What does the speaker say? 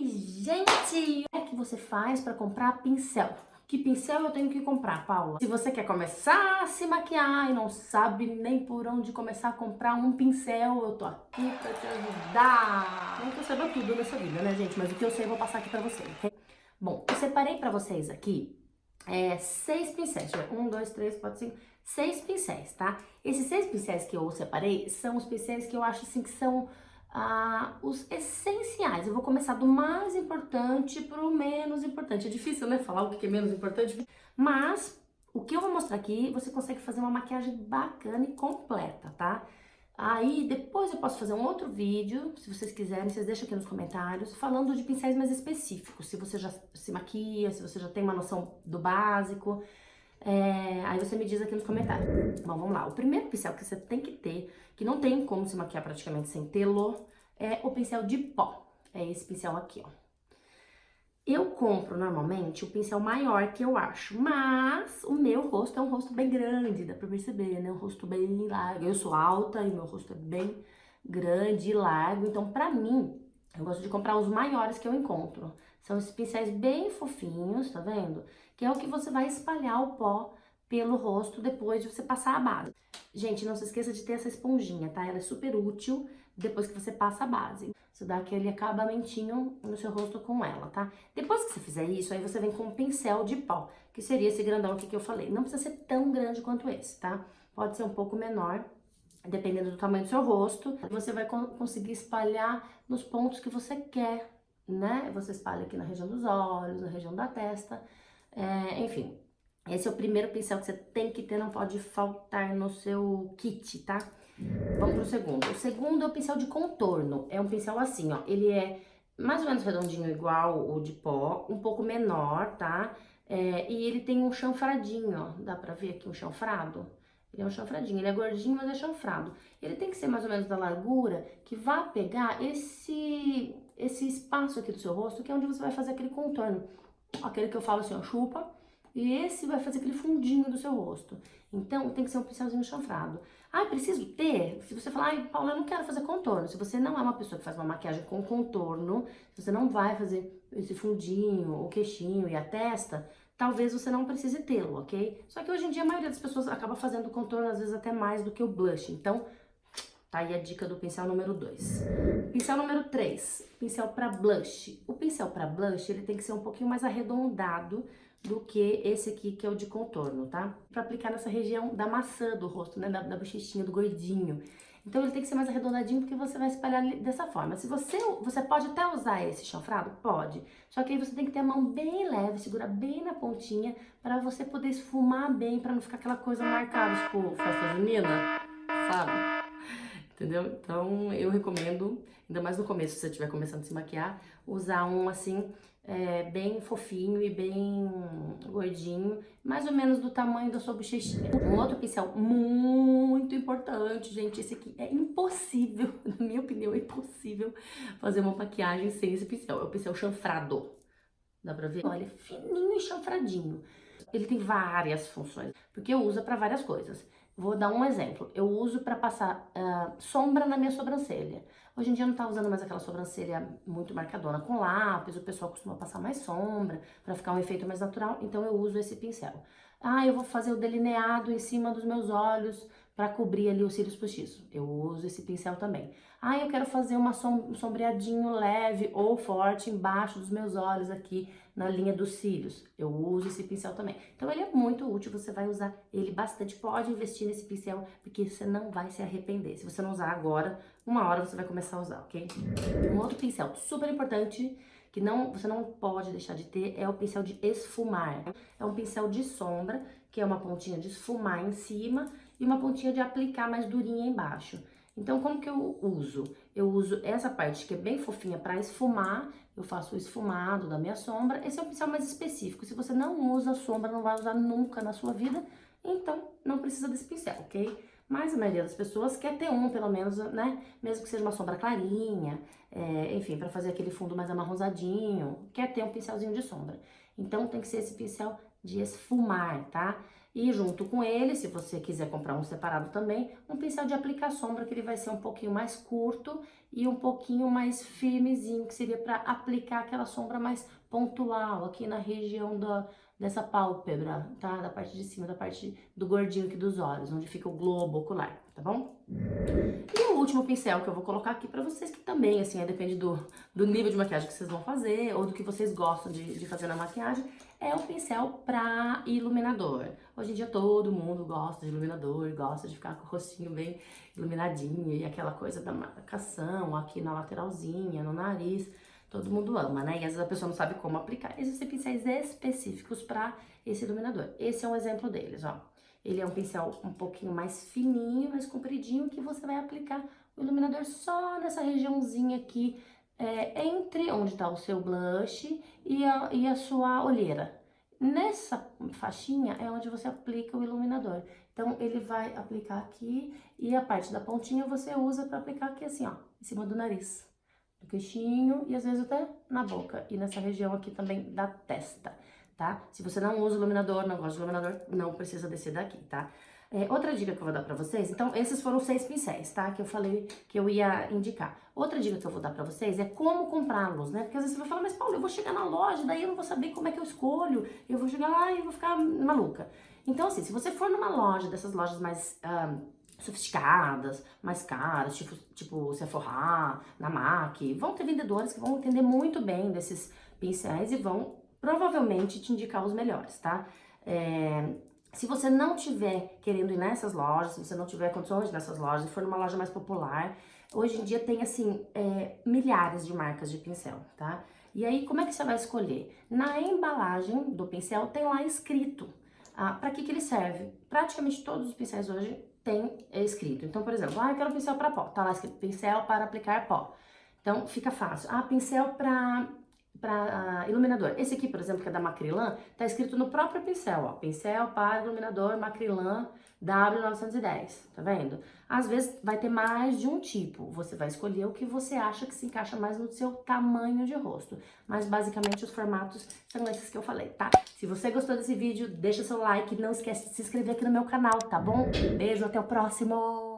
Oi, gente! Como é que você faz para comprar pincel? Que pincel eu tenho que comprar, Paula? Se você quer começar a se maquiar e não sabe nem por onde começar a comprar um pincel, eu tô aqui pra te ajudar. Não que eu saiba tudo nessa vida, né, gente? Mas o que eu sei eu vou passar aqui pra vocês, ok? Bom, eu separei pra vocês aqui 6 pincéis. Um, dois, três, quatro, cinco, 6 pincéis, tá? Esses 6 pincéis que eu separei são os pincéis que eu acho assim que são os essenciais. Eu vou começar do mais importante pro menos importante. É difícil, né, falar o que é menos importante, mas o que eu vou mostrar aqui, você consegue fazer uma maquiagem bacana e completa, tá? Aí depois eu posso fazer um outro vídeo, se vocês quiserem, vocês deixam aqui nos comentários, falando de pincéis mais específicos, se você já se maquia, se você já tem uma noção do básico, aí você me diz aqui nos comentários. Bom, vamos lá. O primeiro pincel que você tem que ter, que não tem como se maquiar praticamente sem tê-lo, é o pincel de pó. É esse pincel aqui, ó. Eu compro normalmente o pincel maior que eu acho, mas o meu rosto é um rosto bem grande, dá pra perceber, né? Um rosto bem largo. Eu sou alta e meu rosto é bem grande e largo, então pra mim, eu gosto de comprar os maiores que eu encontro. São esses pincéis bem fofinhos, tá vendo? Que é o que você vai espalhar o pó pelo rosto depois de você passar a base. Gente, não se esqueça de ter essa esponjinha, tá? Ela é super útil depois que você passa a base. Você dá aquele acabamentinho no seu rosto com ela, tá? Depois que você fizer isso, aí você vem com um pincel de pó, que seria esse grandão aqui que eu falei. Não precisa ser tão grande quanto esse, tá? Pode ser um pouco menor, dependendo do tamanho do seu rosto. Você vai conseguir espalhar nos pontos que você quer, né? Você espalha aqui na região dos olhos, na região da testa, enfim. Esse é o primeiro pincel que você tem que ter, não pode faltar no seu kit, tá? Vamos pro segundo. O segundo é o pincel de contorno. É um pincel assim, ó. Ele é mais ou menos redondinho igual o de pó, um pouco menor, tá? E ele tem um chanfradinho, ó. Dá pra ver aqui um chanfrado? Ele é um chanfradinho. Ele é gordinho, mas é chanfrado. Ele tem que ser mais ou menos da largura que vá pegar esse espaço aqui do seu rosto, que é onde você vai fazer aquele contorno. Aquele que eu falo assim, ó, chupa. E esse vai fazer aquele fundinho do seu rosto. Então, tem que ser um pincelzinho chanfrado. Ah, preciso ter? Se você falar, ai, Paula, eu não quero fazer contorno. Se você não é uma pessoa que faz uma maquiagem com contorno, se você não vai fazer esse fundinho, o queixinho e a testa, talvez você não precise tê-lo, ok? Só que hoje em dia a maioria das pessoas acaba fazendo contorno, às vezes até mais do que o blush. Então, tá aí a dica do pincel número 2. Pincel número 3, pincel para blush. O pincel para blush, ele tem que ser um pouquinho mais arredondado do que esse aqui, que é o de contorno, tá? Pra aplicar nessa região da maçã do rosto, né? Da bochechinha, do gordinho. Então, ele tem que ser mais arredondadinho, porque você vai espalhar dessa forma. Se você pode até usar esse chanfrado? Pode. Só que aí você tem que ter a mão bem leve, segurar bem na pontinha, para você poder esfumar bem, para não ficar aquela coisa marcada, tipo, festa junina, sabe? Entendeu? Então, eu recomendo, ainda mais no começo, se você estiver começando a se maquiar, usar um assim, bem fofinho e bem gordinho, mais ou menos do tamanho da sua bochechinha. Um outro pincel muito importante, gente, esse aqui é impossível, na minha opinião, é impossível fazer uma maquiagem sem esse pincel. É o pincel chanfrado. Dá pra ver? Olha, fininho e chanfradinho. Ele tem várias funções, porque eu uso para várias coisas. Vou dar um exemplo. Eu uso para passar sombra na minha sobrancelha. Hoje em dia eu não tá usando mais aquela sobrancelha muito marcadona com lápis, o pessoal costuma passar mais sombra para ficar um efeito mais natural, então eu uso esse pincel. Ah, eu vou fazer o delineado em cima dos meus olhos para cobrir ali os cílios postiços. Eu uso esse pincel também. Ah, eu quero fazer um sombreadinho leve ou forte embaixo dos meus olhos aqui na linha dos cílios. Eu uso esse pincel também. Então ele é muito útil, você vai usar ele bastante. Pode investir nesse pincel, porque você não vai se arrepender. Se você não usar agora, uma hora você vai começar a usar, ok? Um outro pincel super importante que você não pode deixar de ter é o pincel de esfumar. É um pincel de sombra, que é uma pontinha de esfumar em cima e uma pontinha de aplicar mais durinha embaixo. Então, como que eu uso? Eu uso essa parte que é bem fofinha para esfumar, eu faço o esfumado da minha sombra. Esse é um pincel mais específico. Se você não usa sombra, não vai usar nunca na sua vida, então não precisa desse pincel, ok? Mas a maioria das pessoas quer ter um, pelo menos, né? Mesmo que seja uma sombra clarinha, enfim, para fazer aquele fundo mais amarronzadinho, quer ter um pincelzinho de sombra. Então tem que ser esse pincel de esfumar, tá? E junto com ele, se você quiser comprar um separado também, um pincel de aplicar sombra, que ele vai ser um pouquinho mais curto e um pouquinho mais firmezinho, que seria para aplicar aquela sombra mais pontual aqui na região dessa pálpebra, tá? Da parte de cima, da parte do gordinho aqui dos olhos, onde fica o globo ocular, tá bom? E o último pincel que eu vou colocar aqui pra vocês, que também, assim, depende do nível de maquiagem que vocês vão fazer, ou do que vocês gostam de fazer na maquiagem, é o pincel pra iluminador. Hoje em dia todo mundo gosta de iluminador, gosta de ficar com o rostinho bem iluminadinho, e aquela coisa da marcação aqui na lateralzinha, no nariz, todo mundo ama, né? E às vezes a pessoa não sabe como aplicar. Existem pincéis específicos pra esse iluminador. Esse é um exemplo deles, ó. Ele é um pincel um pouquinho mais fininho, mais compridinho, que você vai aplicar o iluminador só nessa regiãozinha aqui, entre onde está o seu blush e a sua olheira. Nessa faixinha é onde você aplica o iluminador. Então, ele vai aplicar aqui e a parte da pontinha você usa para aplicar aqui assim, ó, em cima do nariz, do queixinho e às vezes até na boca e nessa região aqui também da testa. Tá? Se você não usa iluminador, não gosta de iluminador, não precisa descer daqui, tá? Outra dica que eu vou dar pra vocês, então esses foram 6 pincéis, tá? Que eu falei que eu ia indicar. Outra dica que eu vou dar pra vocês é como comprá-los, né? Porque às vezes você vai falar, mas Paulo, eu vou chegar na loja, daí eu não vou saber como é que eu escolho, eu vou chegar lá e vou ficar maluca. Então assim, se você for numa loja, dessas lojas mais sofisticadas, mais caras, tipo Sephora, na MAC, vão ter vendedores que vão entender muito bem desses pincéis e vão provavelmente te indicar os melhores, tá? Se você não tiver querendo ir nessas lojas, se você não tiver condições nessas lojas, se for numa loja mais popular, hoje em dia tem, assim, milhares de marcas de pincel, tá? E aí, como é que você vai escolher? Na embalagem do pincel tem lá escrito para que ele serve. Praticamente todos os pincéis hoje tem escrito. Então, por exemplo, eu quero um pincel para pó, tá lá escrito pincel para aplicar pó. Então, fica fácil. Pincel para iluminador. Esse aqui, por exemplo, que é da Macrylan, tá escrito no próprio pincel, ó. Pincel para iluminador Macrylan W910, tá vendo? Às vezes vai ter mais de um tipo. Você vai escolher o que você acha que se encaixa mais no seu tamanho de rosto. Mas basicamente os formatos são esses que eu falei, tá? Se você gostou desse vídeo, deixa seu like, não esquece de se inscrever aqui no meu canal, tá bom? Beijo, até o próximo!